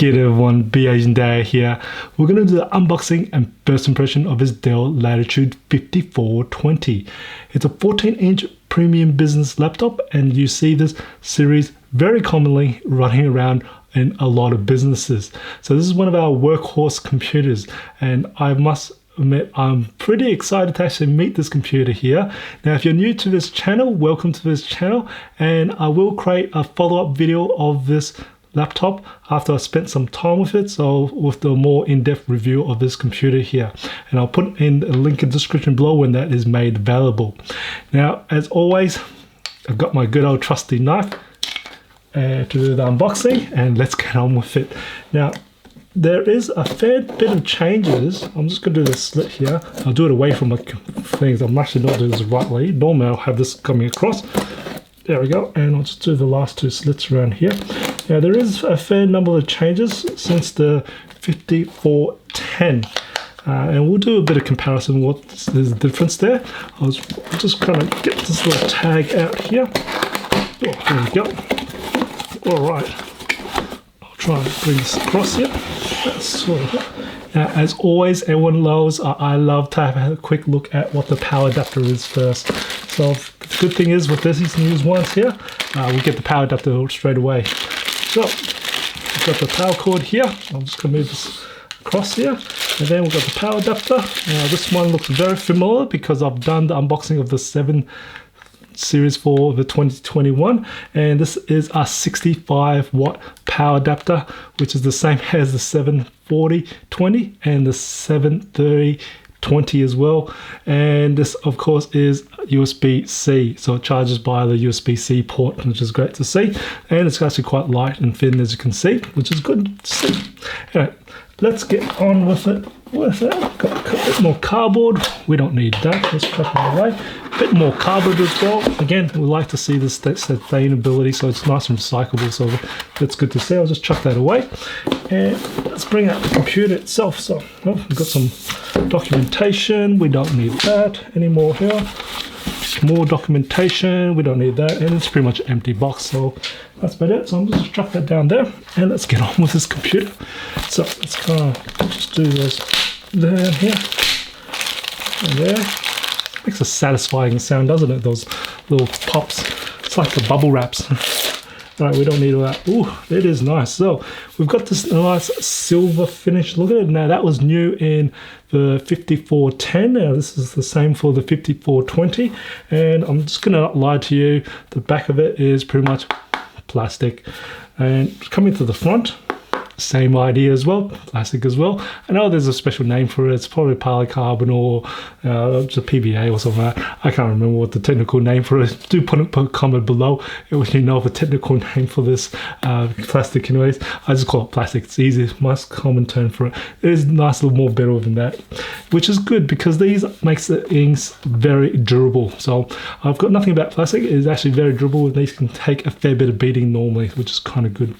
G'day everyone, Asian Day here. We're going to do the unboxing and first impression of this Dell Latitude 5420. It's a 14-inch premium business laptop, and you see this series very commonly running around in a lot of businesses. So this is one of our workhorse computers, and I must admit I'm pretty excited to actually meet this computer here. Now if you're new to this channel, welcome to this channel, and I will create a follow-up video of this laptop after I spent some time with it, so with the more in-depth review of this computer here, and I'll put in a link in the description below when that is made available. Now as always, I've got my good old trusty knife to do the unboxing, and let's get on with it. Now there is a fair bit of changes. I'm just going to do this slit here. I'll do it away from my things. I'm actually not doing this the right way. Normally I'll have this coming across. There we go, and I'll just do the last two slits around here. Now there is a fair number of changes since the 5410, and we'll do a bit of comparison what there's a difference there. I'll just kind of get this little tag out here. Oh, there we go. All right, I'll try and bring this across here. That's sort of it. Now, as always, everyone knows I love to have a quick look at what the power adapter is first. So the good thing is with these new ones here, we get the power adapter straight away. So we've got the power cord here. I'm just going to move this across here, and then we've got the power adapter. Now this one looks very familiar because I've done the unboxing of the 7 series for the 2021, and this is a 65-watt power adapter, which is the same as the 74020 and the 73020 as well. And this of course is USB-C, so it charges by the USB-C port, which is great to see, and it's actually quite light and thin, as you can see, which is good to see. Anyway, let's get on with it. Got a bit more cardboard. We don't need that. Let's chuck it away. A bit more cardboard as well. Again, we like to see this sustainability, so it's nice and recyclable, so that's good to see. I'll just chuck that away, and let's bring out the computer itself. So we've got some documentation. We don't need that anymore here. More documentation. We don't need that, and it's pretty much an empty box, so that's about it. So I'm just chuck that down there, and let's get on with this computer. So let's kind of just do this down here and there. Makes a satisfying sound, doesn't it? Those little pops. It's like the bubble wraps. All right, we don't need all that. Ooh, it is nice. So we've got this nice silver finish. Look at it. Now that was new in the 5410. Now this is the same for the 5420. And I'm just gonna not lie to you, the back of it is pretty much plastic. And coming to the front, same idea as well, plastic as well. I know there's a special name for it. It's probably polycarbonate or it's a PVA or something like that. I can't remember what the technical name for it is. Do put a comment below if you know the technical name for this plastic. Anyways, I just call it plastic. It's easy, most common term for it. It is nice, a little more better than that, which is good because these makes the inks very durable. So I've got nothing about plastic. It is actually very durable, and these can take a fair bit of beating normally, which is kind of good.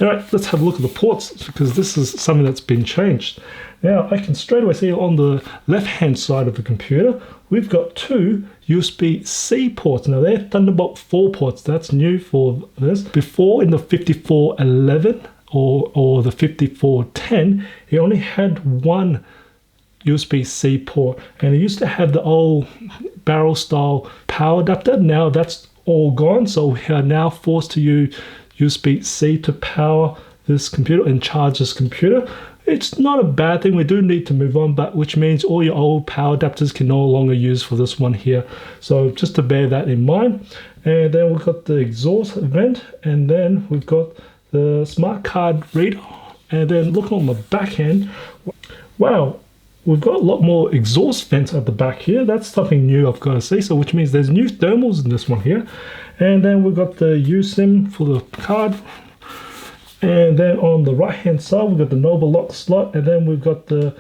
All right, let's have a look at the ports, because this is something that's been changed. Now I can straight away see on the left hand side of the computer we've got 2 USB-C ports. Now they're Thunderbolt 4 ports. That's new for this. Before in the 5411 or the 5410, it only had 1 USB-C port, and it used to have the old barrel style power adapter. Now that's all gone, so we are now forced to use USB-C to power this computer and charge this computer. It's not a bad thing. We do need to move on, but which means all your old power adapters can no longer use for this one here. So just to bear that in mind. And then we've got the exhaust vent, and then we've got the smart card reader. And then look on the back end. Wow, we've got a lot more exhaust vents at the back here. That's something new I've got to see. So which means there's new thermals in this one here. And then we've got the USIM for the card. And then on the right hand side we've got the Nova lock slot, and then we've got the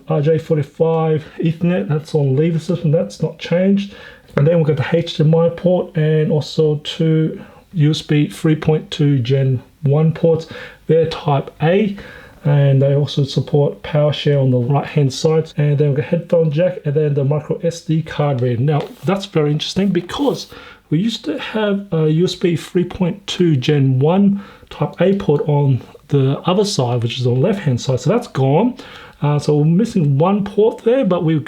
RJ45 Ethernet. That's on lever system, that's not changed. And then we've got the HDMI port, and also 2 USB 3.2 Gen 1 ports. They're type A, and they also support PowerShare on the right hand side. And then we've got headphone jack, and then the micro SD card reader. Now that's very interesting because we used to have a USB 3.2 Gen 1 type A port on the other side, which is on the left hand side. So that's gone. So we're missing one port there, but we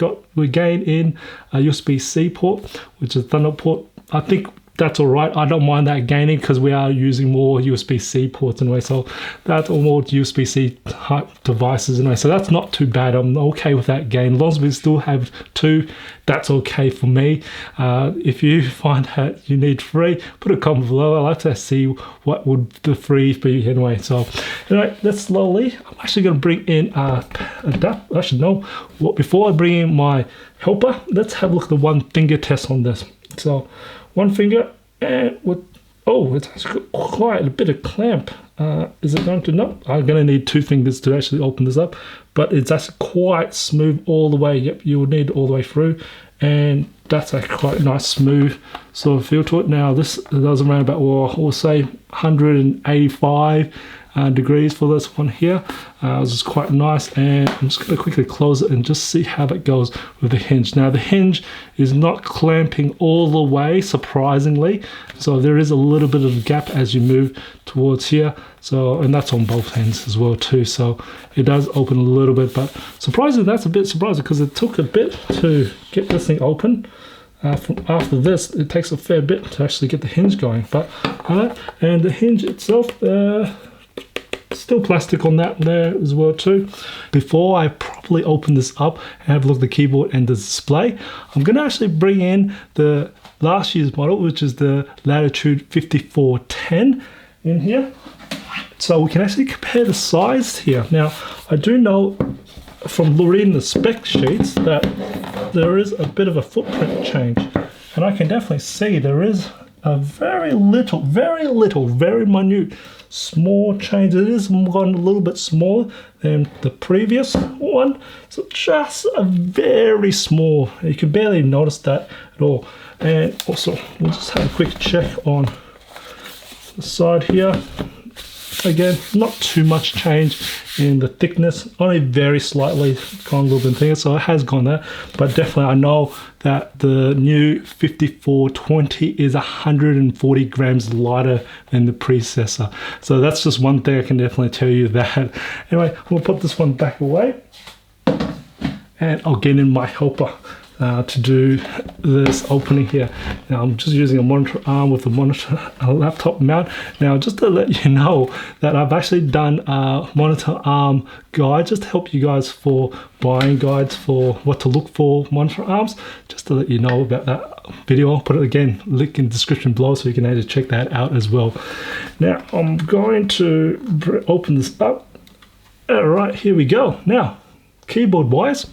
gained in a USB-C port, which is Thunder port. I think that's all right. I don't mind that gaining because we are using more USB-C ports anyway. So that's all more USB-C type devices anyway. So that's not too bad. I'm okay with that gain. As long as we still have 2, that's okay for me. If you find that you need 3, put a comment below. I'd like to see what would the 3 be anyway. So anyway, let's slowly. I'm actually going to bring in actually no. Before I bring in my helper, let's have a look at the 1 finger test on this. So 1 finger, and it's actually quite a bit of clamp. Is it going to? No, I'm going to need 2 fingers to actually open this up, but it's actually quite smooth all the way. Yep, you will need all the way through, and that's actually quite a nice smooth sort of feel to it. Now this does around about, we'll say 185 degrees for this one here. This is quite nice, and I'm just going to quickly close it and just see how that goes with the hinge. Now the hinge is not clamping all the way, surprisingly, so there is a little bit of a gap as you move towards here. So, and that's on both ends as well too, so it does open a little bit, but surprisingly, that's a bit surprising because it took a bit to get this thing open. After this, it takes a fair bit to actually get the hinge going, but and the hinge itself, still plastic on that there as well too. Before I properly open this up and have a look at the keyboard and the display, I'm going to actually bring in the last year's model, which is the Latitude 5410 in here, so we can actually compare the size here. Now I do know from reading the spec sheets that there is a bit of a footprint change, and I can definitely see there is a very minute small change. It is gone a little bit smaller than the previous one, so just a very small, you can barely notice that at all. And also we'll just have a quick check on the side here. Again, not too much change in the thickness, only very slightly gone a little bit thinner, so it has gone there. But definitely I know that the new 5420 is 140 grams lighter than the predecessor. So that's just one thing I can definitely tell you that. Anyway, we'll put this one back away, and I'll get in my helper to do this opening here. Now I'm just using a monitor arm with a laptop mount. Now just to let you know that I've actually done a monitor arm guide just to help you guys for buying guides for what to look for monitor arms, just to let you know about that video. I'll put it again, link in the description below, so you can actually check that out as well. Now I'm going to open this up. All right, here we go. Now keyboard wise,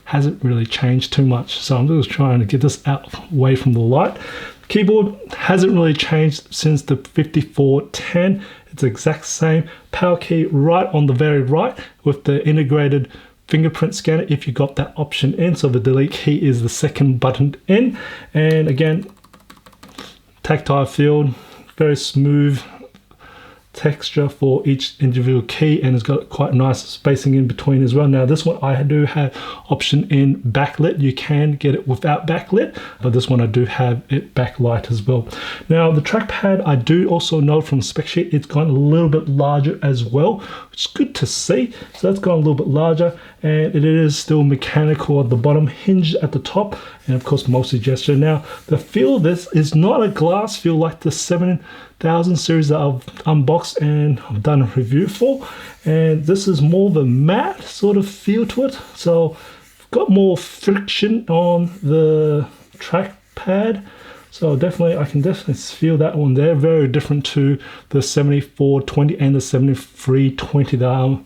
hasn't really changed too much, so I'm just trying to get this out away from the light. Keyboard hasn't really changed since the 5410. It's the exact same. Power key right on the very right with the integrated fingerprint scanner if you got that option in. So the delete key is the second button in, and again, tactile feel, very smooth texture for each individual key, and it's got quite nice spacing in between as well. Now this one I do have option in backlit. You can get it without backlit, but this one I do have it backlight as well. Now the trackpad, I do also know from the spec sheet it's gone a little bit larger as well, which is good to see. So that's gone a little bit larger, and it is still mechanical at the bottom, hinged at the top, and of course mostly gesture. Now the feel of this is not a glass feel like the 7000 series that I've unboxed and I've done a review for, and this is more of a matte sort of feel to it. So got more friction on the trackpad, so definitely I can definitely feel that one there. Very different to the 7420 and the 7320 that I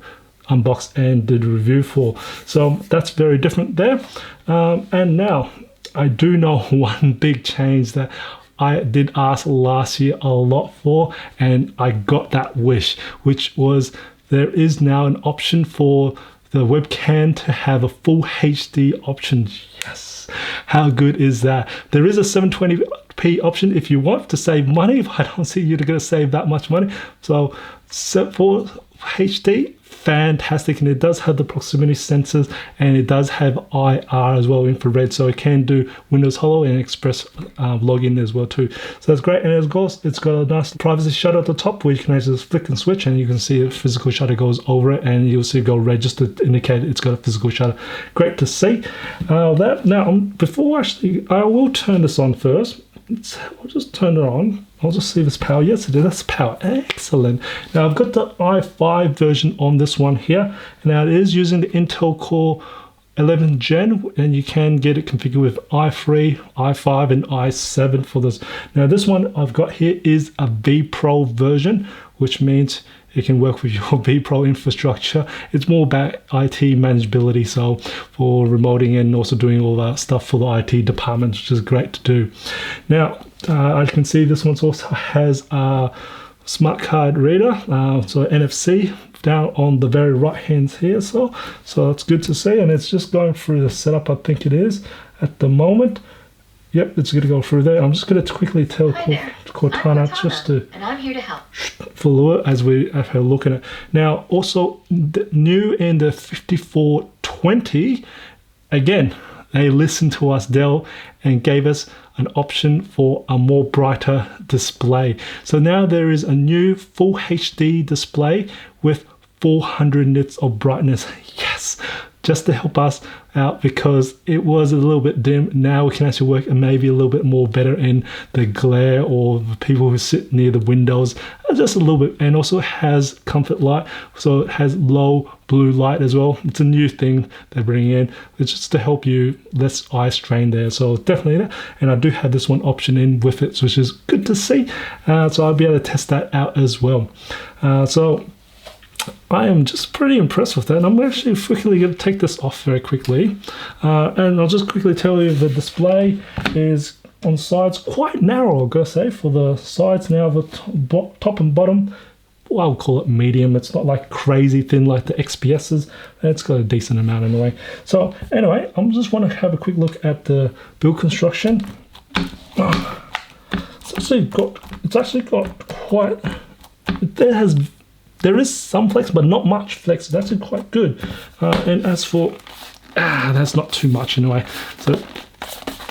unboxed and did a review for. So that's very different there. And now I do know one big change that I did ask last year a lot for, and I got that wish, which was there is now an option for the webcam to have a full HD option. Yes, how good is that? There is a 720p option if you want to save money, but I don't see you're going to save that much money. So for HD fantastic, and it does have the proximity sensors, and it does have IR as well, infrared, so it can do Windows Hello and Express login as well too. So that's great. And of course, it's got a nice privacy shutter at the top where you can actually just flick and switch, and you can see a physical shutter goes over it, and you'll see go red just to indicate it's got a physical shutter. Great to see. Before actually, I will turn this on first. I'll just turn it on. I'll just see if it's power. Yes, it is. That's power. Excellent. Now I've got the i5 version on this one here. Now it is using the Intel Core 11th Gen, and you can get it configured with i3, i5, and i7 for this. Now this one I've got here is a vPro version, which means it can work with your vPro infrastructure. It's more about IT manageability, so for remoting and also doing all that stuff for the IT department, which is great to do. Now, I can see this one also has a smart card reader, so NFC down on the very right hand here. So it's good to see, and it's just going through the setup. I think it is at the moment. Yep, it's going to go through there. I'm just going to quickly tell Cortana just to, and I'm here to help. Follow it as we have a look at it. Now, also new in the 5420, again, they listened to us, Dell, and gave us an option for a more brighter display. So now there is a new full HD display with 400 nits of brightness. Yes, just to help us out because it was a little bit dim. Now we can actually work maybe a little bit more better in the glare or the people who sit near the windows, just a little bit. And also it has comfort light, so it has low blue light as well. It's a new thing they're bringing in. It's just to help you less eye strain there. So definitely that. And I do have this one option in with it, which is good to see. So I'll be able to test that out as well. So I am just pretty impressed with that, and I'm actually quickly going to take this off very quickly, and I'll just quickly tell you the display is on sides quite narrow, I've got to say, for the sides now, the top and bottom. Well, I'll call it medium. It's not like crazy thin like the XPS's. It's got a decent amount anyway. So anyway, I just want to have a quick look at the build construction. It's actually got quite. There is some flex, but not much flex. It's actually quite good. And as for, that's not too much anyway. So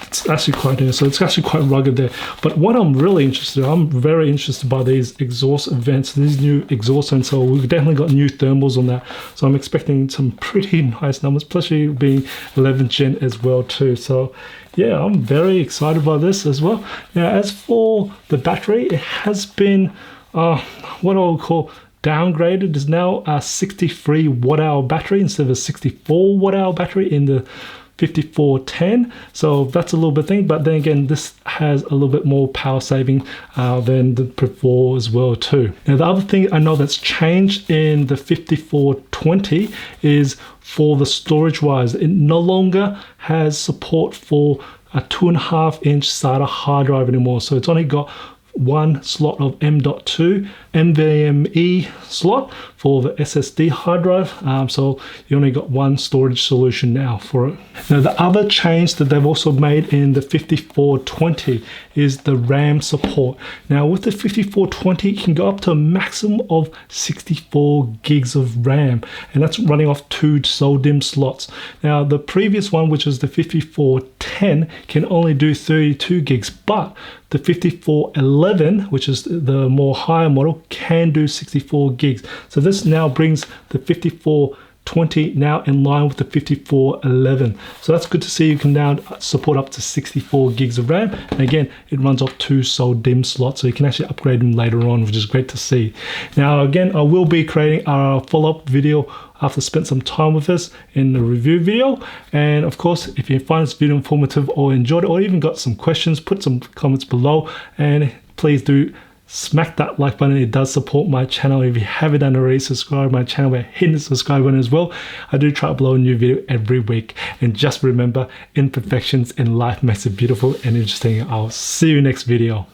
it's actually quite good. So it's actually quite rugged there. But what I'm really interested in, I'm very interested by these exhaust vents, these new exhaust vents. So we've definitely got new thermals on that. So I'm expecting some pretty nice numbers, especially being 11th Gen as well too. So yeah, I'm very excited by this as well. Now, as for the battery, it has been what I'll call downgraded. Is now a 63 watt hour battery instead of a 64 watt hour battery in the 5410. So that's a little bit thing, but then again, this has a little bit more power saving than the before as well too. Now the other thing I know that's changed in the 5420 is for the storage wise, it no longer has support for a 2.5-inch SATA hard drive anymore. So it's only got one slot of M.2 NVMe slot for the SSD hard drive, so you only got one storage solution now for it. Now the other change that they've also made in the 5420 is the RAM support. Now with the 5420 you can go up to a maximum of 64 gigs of RAM, and that's running off 2 SODIMM slots. Now the previous one, which is the 5410, can only do 32 gigs, but the 5411, which is the more higher model, can do 64 gigs. So this now brings the 5420 now in line with the 5411. So that's good to see. You can now support up to 64 gigs of RAM. And again, it runs off 2 SODIMM slots, so you can actually upgrade them later on, which is great to see. Now, again, I will be creating a follow-up video after spend some time with us in the review video. And of course, if you find this video informative or enjoyed it, or even got some questions, put some comments below, and please do smack that like button. It does support my channel. If you haven't done already, subscribe to my channel by hitting the subscribe button as well. I do try to upload a new video every week, and just remember, imperfections in life makes it beautiful and interesting. I'll see you next video.